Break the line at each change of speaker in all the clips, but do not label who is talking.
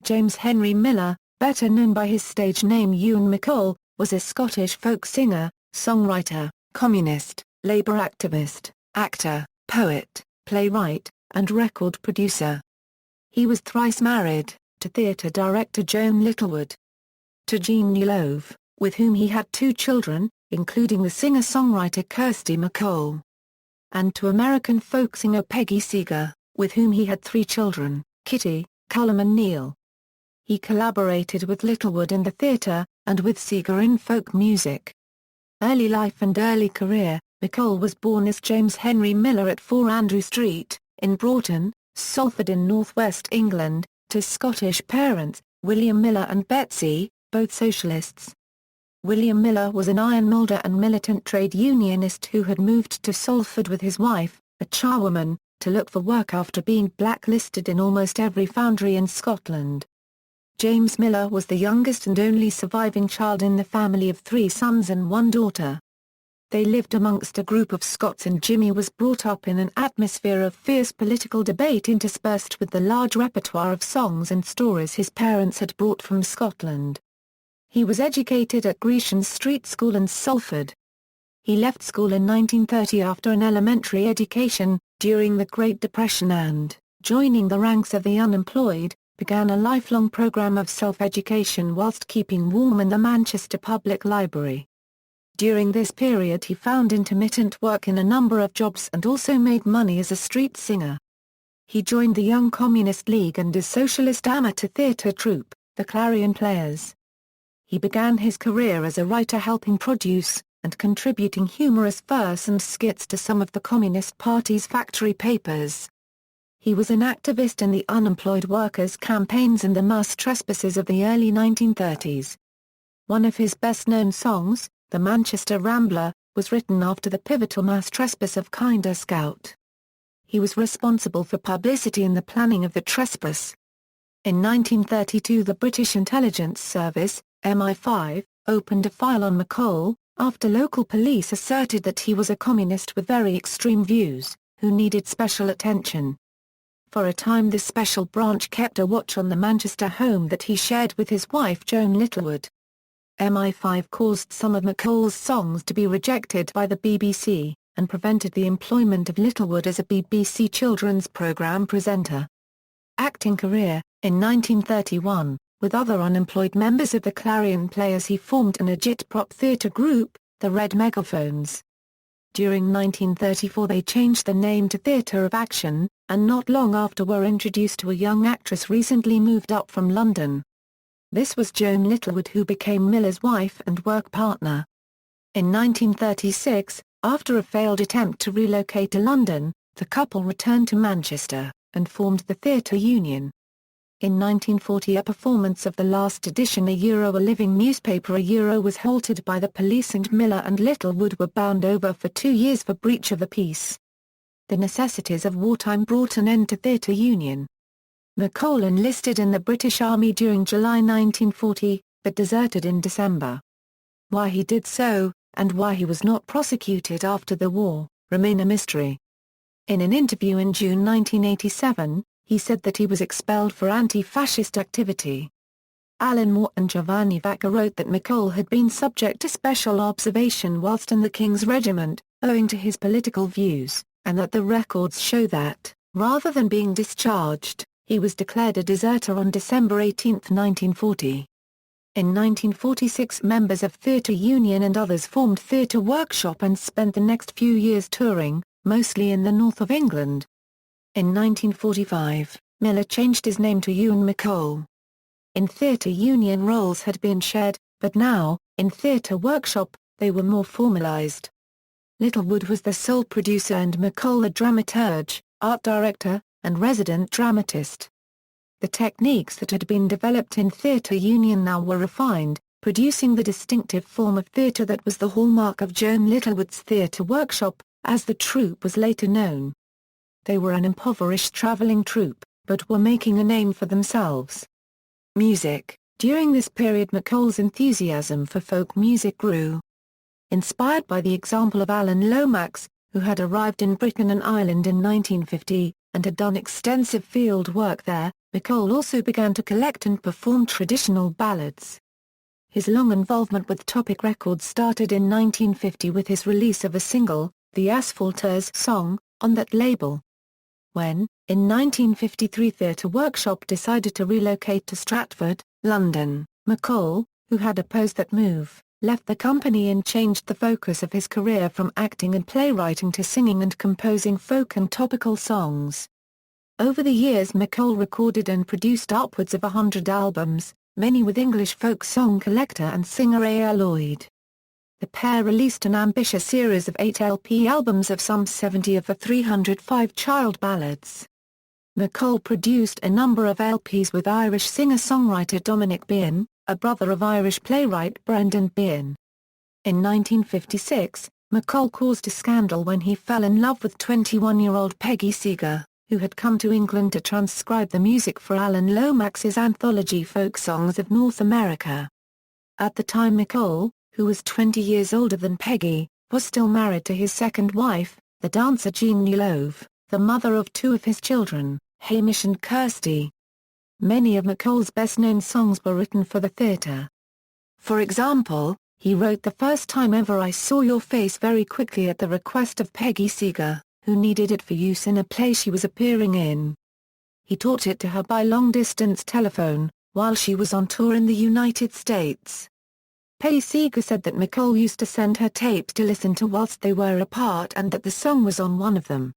James Henry Miller, better known by his stage name Ewan MacColl, was a Scottish folk singer, songwriter, communist, labour activist, actor, poet, playwright, and record producer. He was thrice married, to theatre director Joan Littlewood, to Jean Newlove, with whom he had 2 children, including the singer-songwriter Kirsty MacColl, and to American folk singer Peggy Seeger, with whom he had 3 children, Kitty, Calum and Neill. He collaborated with Littlewood in the theatre, and with Seeger in folk music. Early life and early career: MacColl was born as James Henry Miller at 4 Andrew Street, in Broughton, Salford in northwest England, to Scottish parents, William Miller and Betsy, both socialists. William Miller was an iron moulder and militant trade unionist who had moved to Salford with his wife, a charwoman, to look for work after being blacklisted in almost every foundry in Scotland. James Miller was the youngest and only surviving child in the family of 3 sons and 1 daughter. They lived amongst a group of Scots, and Jimmy was brought up in an atmosphere of fierce political debate interspersed with the large repertoire of songs and stories his parents had brought from Scotland. He was educated at Grecian Street School in Salford. He left school in 1930 after an elementary education, during the Great Depression, and, joining the ranks of the unemployed, began a lifelong program of self-education whilst keeping warm in the Manchester Public Library. During this period he found intermittent work in a number of jobs and also made money as a street singer. He joined the Young Communist League and his socialist amateur theatre troupe, the Clarion Players. He began his career as a writer, helping produce, and contributing humorous verse and skits to some of the Communist Party's factory papers. He was an activist in the unemployed workers' campaigns and the mass trespasses of the early 1930s. One of his best-known songs, The Manchester Rambler, was written after the pivotal mass trespass of Kinder Scout. He was responsible for publicity and the planning of the trespass. In 1932 the British Intelligence Service, MI5, opened a file on MacColl, after local police asserted that he was a communist with very extreme views, who needed special attention. For a time this special branch kept a watch on the Manchester home that he shared with his wife Joan Littlewood. MI5 caused some of MacColl's songs to be rejected by the BBC, and prevented the employment of Littlewood as a BBC children's programme presenter. Acting career: in 1931, with other unemployed members of the Clarion Players he formed an agitprop theatre group, the Red Megaphones. During 1934 they changed the name to Theatre of Action, and not long after were introduced to a young actress recently moved up from London. This was Joan Littlewood, who became Miller's wife and work partner. In 1936, after a failed attempt to relocate to London, the couple returned to Manchester, and formed the Theatre Union. In 1940 a performance of the last edition a living newspaper was halted by the police, and Miller and Littlewood were bound over for 2 years for breach of the peace. The necessities of wartime brought an end to Theatre Union. MacColl enlisted in the British Army during July 1940, but deserted in December. Why he did so, and why he was not prosecuted after the war, remain a mystery. In an interview in June 1987, he said that he was expelled for anti-fascist activity. Alan Moore and Giovanni Vacca wrote that MacColl had been subject to special observation whilst in the King's Regiment, owing to his political views, and that the records show that, rather than being discharged, he was declared a deserter on December 18, 1940. In 1946 members of Theatre Union and others formed Theatre Workshop and spent the next few years touring, mostly in the north of England. In 1945, Miller changed his name to Ewan MacColl. In Theatre Union roles had been shared, but now, in Theatre Workshop, they were more formalised. Littlewood was the sole producer and MacColl the dramaturge, art director, and resident dramatist. The techniques that had been developed in Theatre Union now were refined, producing the distinctive form of theatre that was the hallmark of Joan Littlewood's Theatre Workshop, as the troupe was later known. They were an impoverished travelling troupe, but were making a name for themselves. Music: during this period MacColl's enthusiasm for folk music grew. Inspired by the example of Alan Lomax, who had arrived in Britain and Ireland in 1950, and had done extensive field work there, MacColl also began to collect and perform traditional ballads. His long involvement with Topic Records started in 1950 with his release of a single, The Asphalters Song, on that label. When, in 1953, Theatre Workshop decided to relocate to Stratford, London, MacColl, who had opposed that move, left the company and changed the focus of his career from acting and playwriting to singing and composing folk and topical songs. Over the years MacColl recorded and produced upwards of 100 albums, many with English folk song collector and singer A. Lloyd. The pair released an ambitious series of 8 LP albums of some 70 of the 305 child ballads. MacColl produced a number of LPs with Irish singer-songwriter Dominic Behan, a brother of Irish playwright Brendan Behan. In 1956, MacColl caused a scandal when he fell in love with 21-year-old Peggy Seeger, who had come to England to transcribe the music for Alan Lomax's anthology Folk Songs of North America. At the time MacColl, who was 20 years older than Peggy, was still married to his second wife, the dancer Jean Newlove, the mother of 2 of his children, Hamish and Kirsty. Many of MacColl's best-known songs were written for the theatre. For example, he wrote The First Time Ever I Saw Your Face very quickly at the request of Peggy Seeger, who needed it for use in a play she was appearing in. He taught it to her by long-distance telephone, while she was on tour in the United States. Peggy Seeger said that MacColl used to send her tapes to listen to whilst they were apart and that the song was on one of them.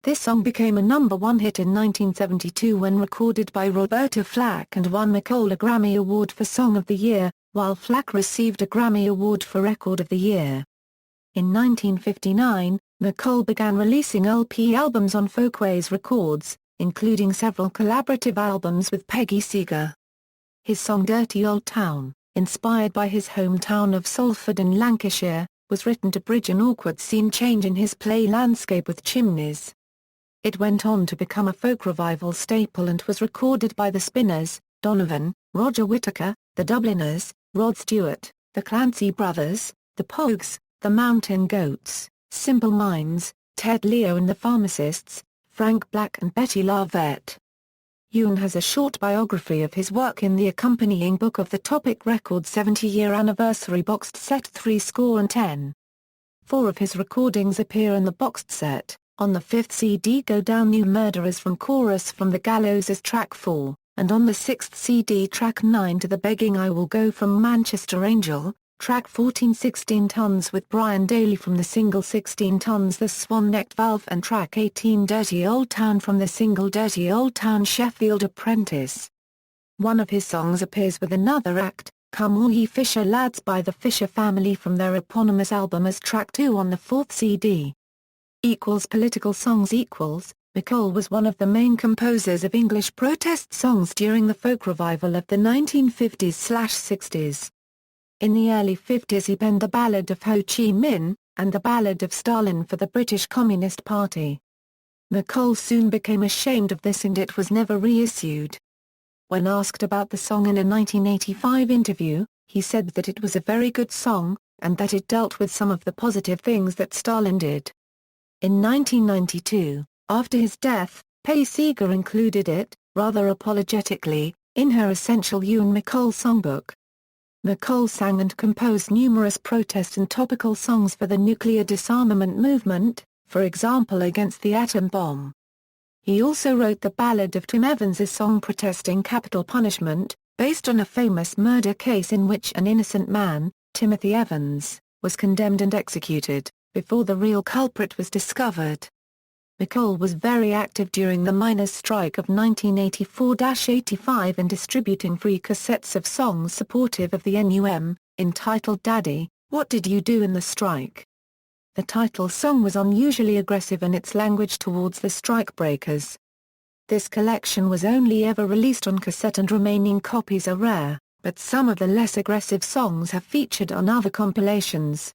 This song became a #1 hit in 1972 when recorded by Roberta Flack and won MacColl a Grammy Award for Song of the Year, while Flack received a Grammy Award for Record of the Year. In 1959, MacColl began releasing LP albums on Folkways Records, including several collaborative albums with Peggy Seeger. His song Dirty Old Town, inspired by his hometown of Salford in Lancashire, was written to bridge an awkward scene change in his play Landscape with Chimneys. It went on to become a folk revival staple and was recorded by the Spinners, Donovan, Roger Whittaker, the Dubliners, Rod Stewart, the Clancy Brothers, the Pogues, the Mountain Goats, Simple Minds, Ted Leo and the Pharmacists, Frank Black and Betty Lavette. Ewan has a short biography of his work in the accompanying book of the Topic Records 70-year anniversary boxed set 10. 4 of his recordings appear in the boxed set. On the 5th CD Go Down New Murderers from Chorus from the Gallows as track 4, and on the 6th CD track 9 To the Begging I Will Go from Manchester Angel, track 14 16 Tons with Brian Daly from the single 16 Tons The Swan-Necked Valve and track 18 Dirty Old Town from the single Dirty Old Town Sheffield Apprentice. One of his songs appears with another act, Come All Ye Fisher Lads by the Fisher Family from their eponymous album as track 2 on the 4th CD. Political songs MacColl was one of the main composers of English protest songs during the folk revival of the 1950s/60s. In the early 50s he penned the Ballad of Ho Chi Minh, and the Ballad of Stalin for the British Communist Party. MacColl soon became ashamed of this and it was never reissued. When asked about the song in a 1985 interview, he said that it was a very good song, and that it dealt with some of the positive things that Stalin did. In 1992, after his death, Peggy Seeger included it, rather apologetically, in her essential Ewan MacColl songbook. MacColl sang and composed numerous protest and topical songs for the nuclear disarmament movement, for example against the atom bomb. He also wrote the ballad of Tim Evans's song protesting capital punishment, based on a famous murder case in which an innocent man, Timothy Evans, was condemned and executed, before the real culprit was discovered. MacColl was very active during the miners' strike of 1984-85 in distributing free cassettes of songs supportive of the NUM, entitled Daddy, What Did You Do in the Strike? The title song was unusually aggressive in its language towards the strikebreakers. This collection was only ever released on cassette and remaining copies are rare, but some of the less aggressive songs have featured on other compilations.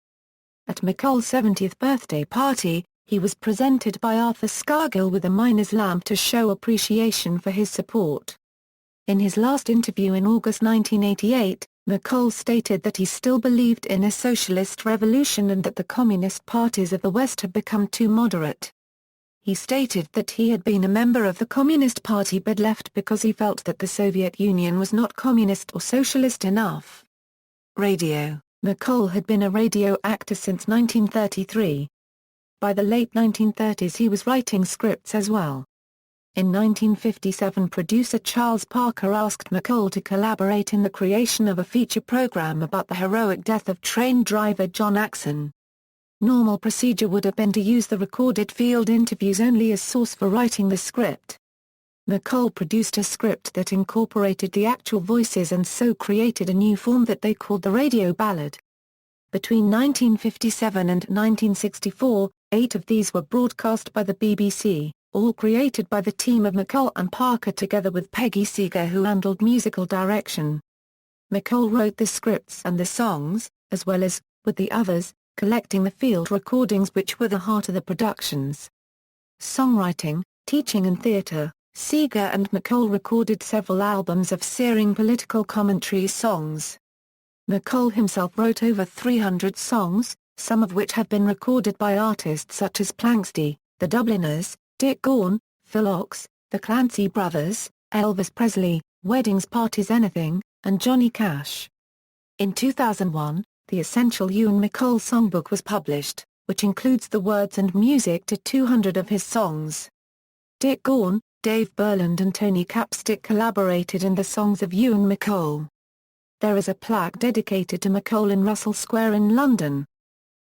At MacColl's 70th birthday party, he was presented by Arthur Scargill with a miner's lamp to show appreciation for his support. In his last interview in August 1988, MacColl stated that he still believed in a socialist revolution and that the communist parties of the West had become too moderate. He stated that he had been a member of the Communist Party but left because he felt that the Soviet Union was not communist or socialist enough. Radio. MacColl had been a radio actor since 1933. By the late 1930s he was writing scripts as well. In 1957 producer Charles Parker asked MacColl to collaborate in the creation of a feature program about the heroic death of train driver John Axon. Normal procedure would have been to use the recorded field interviews only as source for writing the script. MacColl produced a script that incorporated the actual voices and so created a new form that they called the radio ballad. Between 1957 and 1964, 8 of these were broadcast by the BBC, all created by the team of MacColl and Parker together with Peggy Seeger who handled musical direction. MacColl wrote the scripts and the songs, as well as, with the others, collecting the field recordings which were the heart of the productions. Songwriting, teaching and theatre. Seeger and MacColl recorded several albums of searing political commentary songs. MacColl himself wrote over 300 songs, some of which have been recorded by artists such as Planxty, The Dubliners, Dick Gaughan, Phil Ochs, The Clancy Brothers, Elvis Presley, Weddings Parties Anything, and Johnny Cash. In 2001, the essential Ewan MacColl songbook was published, which includes the words and music to 200 of his songs. Dick Gaughan, Dave Burland and Tony Capstick collaborated in the songs of Ewan MacColl. There is a plaque dedicated to MacColl in Russell Square in London.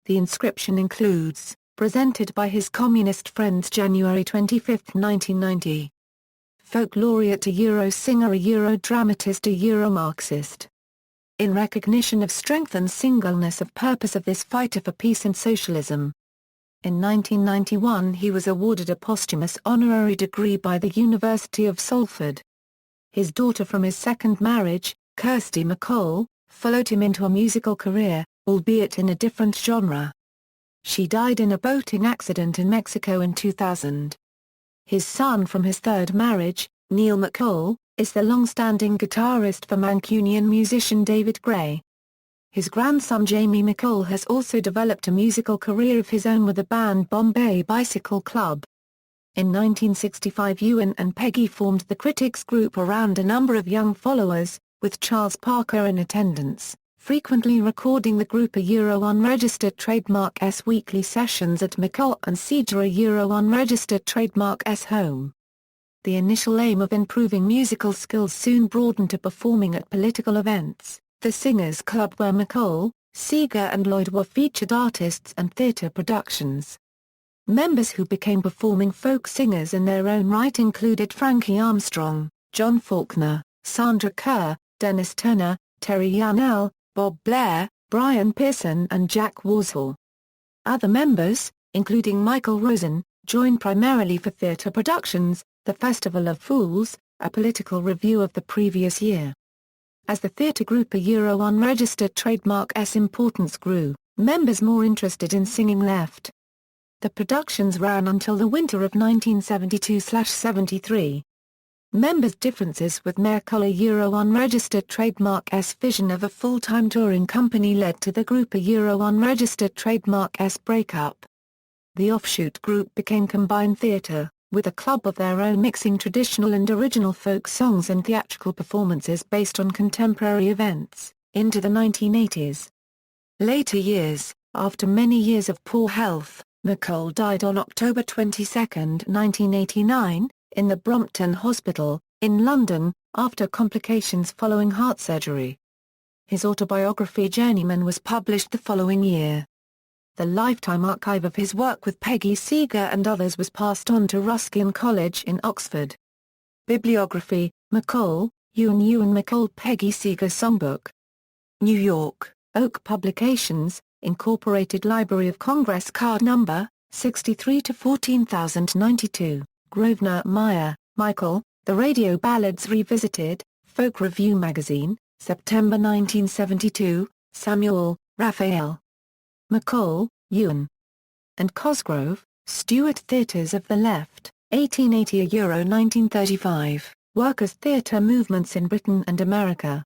The inscription includes, presented by his communist friends January 25, 1990. Folk laureate, a Euro singer, a Euro dramatist, a Euro Marxist. In recognition of strength and singleness of purpose of this fighter for peace and socialism. In 1991 he was awarded a posthumous honorary degree by the University of Salford. His daughter from his second marriage, Kirsty MacColl, followed him into a musical career, albeit in a different genre. She died in a boating accident in Mexico in 2000. His son from his third marriage, Neil MacColl, is the long-standing guitarist for Mancunian musician David Gray. His grandson Jamie MacColl has also developed a musical career of his own with the band Bombay Bicycle Club. In 1965 Ewan and Peggy formed the Critics Group around a number of young followers, with Charles Parker in attendance, frequently recording the group a Euro unregistered trademark S weekly sessions at MacColl and Seeger a Euro unregistered trademark S home. The initial aim of improving musical skills soon broadened to performing at political events. The Singers Club where MacColl, Seeger and Lloyd were featured artists and theatre productions. Members who became performing folk singers in their own right included Frankie Armstrong, John Faulkner, Sandra Kerr, Dennis Turner, Terry Yarnell, Bob Blair, Brian Pearson and Jack Warshall. Other members, including Michael Rosen, joined primarily for theatre productions, The Festival of Fools, a political review of the previous year. As the theatre group a Euro unregistered trademark S importance grew, members more interested in singing left. The productions ran until the winter of 1972-73. Members' differences with MacColl a Euro unregistered trademark S vision of a full-time touring company led to the group a Euro unregistered trademark S breakup. The offshoot group became Combined Theatre, with a club of their own mixing traditional and original folk songs and theatrical performances based on contemporary events, into the 1980s. Later years, after many years of poor health, MacColl died on October 22, 1989, in the Brompton Hospital, in London, after complications following heart surgery. His autobiography Journeyman was published the following year. The lifetime archive of his work with Peggy Seeger and others was passed on to Ruskin College in Oxford. Bibliography, MacColl, Ewan MacColl Peggy Seeger Songbook. New York, Oak Publications, Incorporated Library of Congress Card Number, 63-14092, Grosvenor Meyer, Michael, The Radio Ballads Revisited, Folk Review Magazine, September 1972, Samuel, Raphael. MacColl, Ewan. And Cosgrove, Stuart Theatres of the Left, 1880 Euro 1935, Workers' Theatre Movements in Britain and America.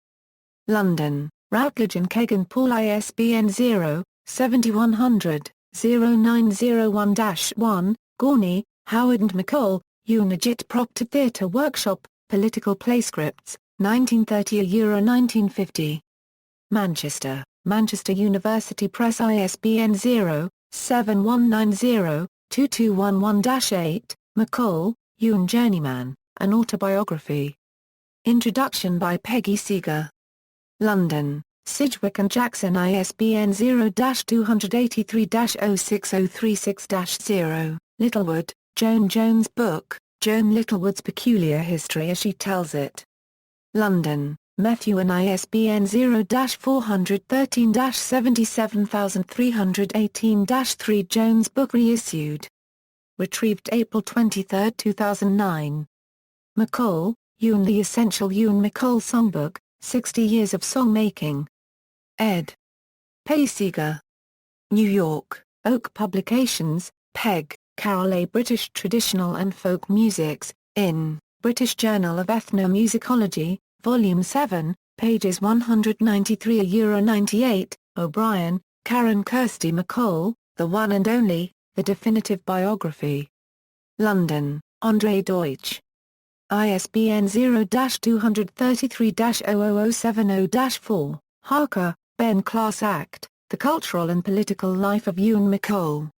London, Routledge and Kegan Paul ISBN 0-7100-0901-1, Gorney, Howard and MacColl, Ewan Agit Proctor Theatre Workshop, Political Play Scripts, 1930–1950. Manchester, Manchester University Press ISBN 0-7190-2211-8, MacColl, Ewan Journeyman, An Autobiography. Introduction by Peggy Seeger. London, Sidgwick and Jackson ISBN 0-283-06036-0. Littlewood, Joan. Joan's book, Joan Littlewood's Peculiar History as She Tells It. London, Methuen ISBN 0-413-77318-3. Joan's book reissued. Retrieved April 23, 2009. MacColl, Ewan. The Essential Ewan MacColl Songbook, 60 Years of Songmaking. Ed. Peggy Seeger. New York, Oak Publications, Peg, Carol A. British Traditional and Folk Musics, in, British Journal of Ethnomusicology, Volume 7, pages 193–98, O'Brien, Karen. Kirsty MacColl, The One and Only, The Definitive Biography. London, Andre Deutsch. ISBN 0-233-00070-4, Harker, Ben. Class Act, The Cultural and Political Life of Ewan MacColl.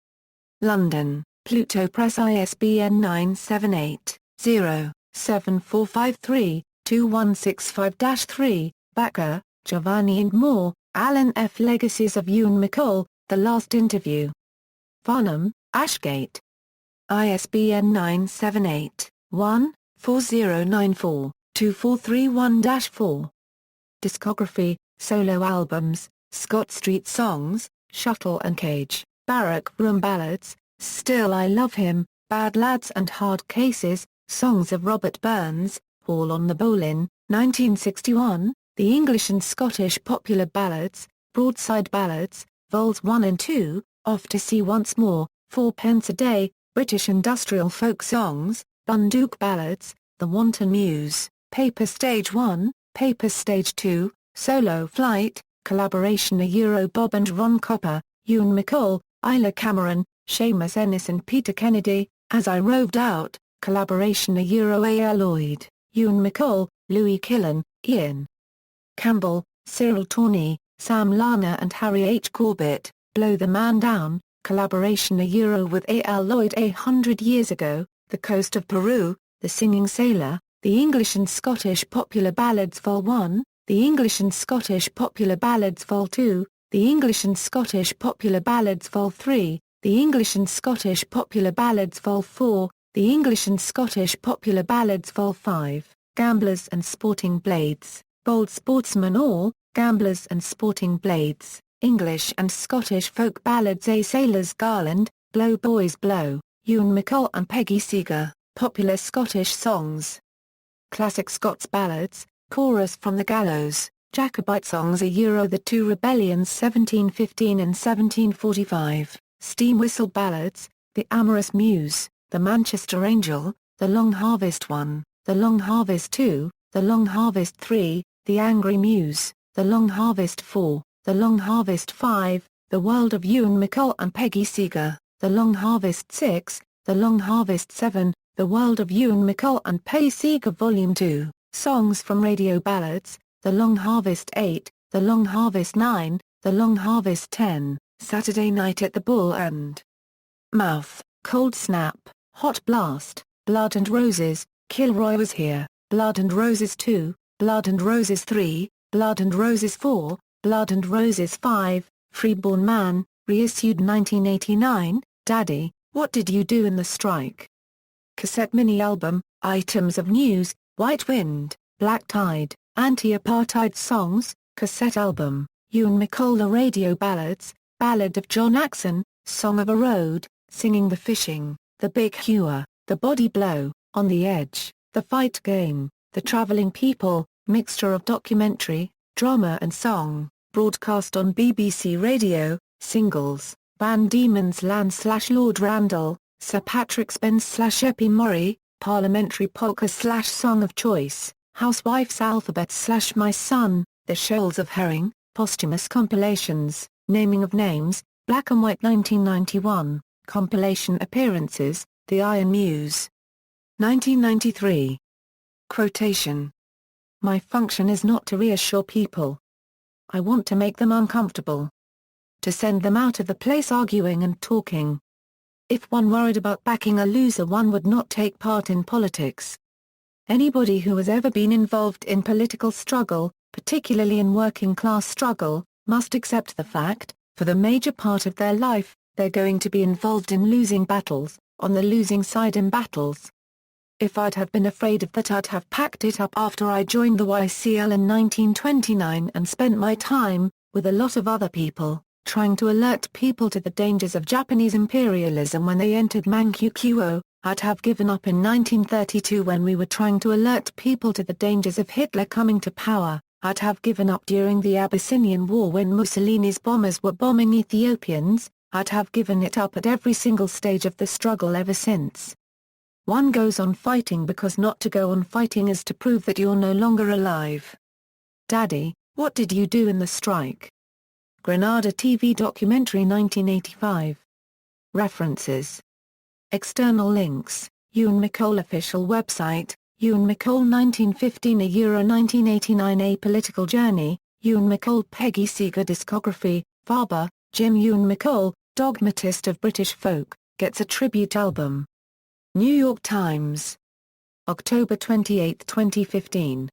London, Pluto Press ISBN 978-0-7453-2165-3, Backer, Giovanni and Moore, Alan F. Legacies of Ewan MacColl, The Last Interview. Farnham, Ashgate. ISBN 978-1-4094-2431-4. Discography, solo albums, Scott Street Songs, Shuttle and Cage, Barrack Room Ballads, Still I Love Him, Bad Lads and Hard Cases, Songs of Robert Burns, Hall on the Boleyn, 1961, The English and Scottish Popular Ballads, Broadside Ballads, Vols 1 and 2, Off to Sea Once More, Fourpence a Day, British Industrial Folk Songs, Bundook Ballads, The Wanton Muse, Paper Stage 1, Paper Stage 2, Solo Flight, Collaboration A Bob and Ron Copper, Ewan MacColl, Isla Cameron, Seamus Ennis and Peter Kennedy, As I Roved Out, Collaboration A. Lloyd, Ewan MacColl, Louis Killen, Ian Campbell, Cyril Tawney, Sam Larner and Harry H. Corbett, Blow the Man Down, Collaboration A. with A. Lloyd. 100 Years Ago, The Coast of Peru, The Singing Sailor, The English and Scottish Popular Ballads Vol 1, The English and Scottish Popular Ballads Vol 2, The English and Scottish Popular Ballads Vol 3, The English and Scottish Popular Ballads Vol 4, The English and Scottish Popular Ballads Vol 5, Gamblers and Sporting Blades, Bold Sportsmen All, Gamblers and Sporting Blades, English and Scottish Folk Ballads A Sailor's Garland, Blow Boys Blow, Ewan MacColl and Peggy Seeger, Popular Scottish Songs. Classic Scots Ballads, Chorus from the Gallows, Jacobite Songs A. The Two Rebellions 1715 and 1745, Steam Whistle Ballads, The Amorous Muse, The Manchester Angel, The Long Harvest 1, The Long Harvest 2, The Long Harvest 3, The Angry Muse, The Long Harvest 4, The Long Harvest 5, The World of Ewan MacColl and Peggy Seeger, The Long Harvest 6, The Long Harvest 7, The World of Ewan MacColl and Peggy Seeger Volume 2, Songs from Radio Ballads, The Long Harvest 8, The Long Harvest 9, The Long Harvest 10, Saturday Night at the Bull and Mouth, Cold Snap, Hot Blast, Blood and Roses, Kilroy Was Here, Blood and Roses 2, Blood and Roses 3, Blood and Roses 4, Blood and Roses 5, Freeborn Man, reissued 1989, Daddy, What Did You Do in the Strike? Cassette mini-album, Items of News, White Wind, Black Tide, Anti-Apartheid Songs, cassette album, Ewan MacColl The Radio Ballads, Ballad of John Axon, Song of a Road, Singing the Fishing, The Big Hewer, The Body Blow, On the Edge, The Fight Game, The Travelling People, mixture of documentary, drama and song, broadcast on BBC Radio, singles, Van Diemen's Land / Lord Randall, Sir Patrick Spence / Eppie Murray, Parliamentary Polka / Song of Choice, Housewife's Alphabet / My Son, The Shoals of Herring, posthumous compilations, Naming of Names, Black and White 1991, compilation appearances, The Iron Muse. 1993. Quotation. My function is not to reassure people. I want to make them uncomfortable. To send them out of the place arguing and talking. If one worried about backing a loser, one would not take part in politics. Anybody who has ever been involved in political struggle, particularly in working-class struggle, must accept the fact, for the major part of their life, they're going to be involved in losing battles, on the losing side in battles. If I'd have been afraid of that, I'd have packed it up after I joined the YCL in 1929 and spent my time, with a lot of other people, trying to alert people to the dangers of Japanese imperialism when they entered Manchukuo. I'd have given up in 1932 when we were trying to alert people to the dangers of Hitler coming to power. I'd have given up during the Abyssinian War when Mussolini's bombers were bombing Ethiopians. I'd have given it up at every single stage of the struggle ever since. One goes on fighting because not to go on fighting is to prove that you're no longer alive. Daddy, what did you do in the strike? Grenada TV documentary 1985. References. External links, Ewan MacColl official website, Ewan MacColl 1915 1989 A Political Journey, Ewan MacColl Peggy Seeger discography, Faber, Jim. Ewan MacColl, dogmatist of British folk, gets a tribute album. New York Times. October 28, 2015.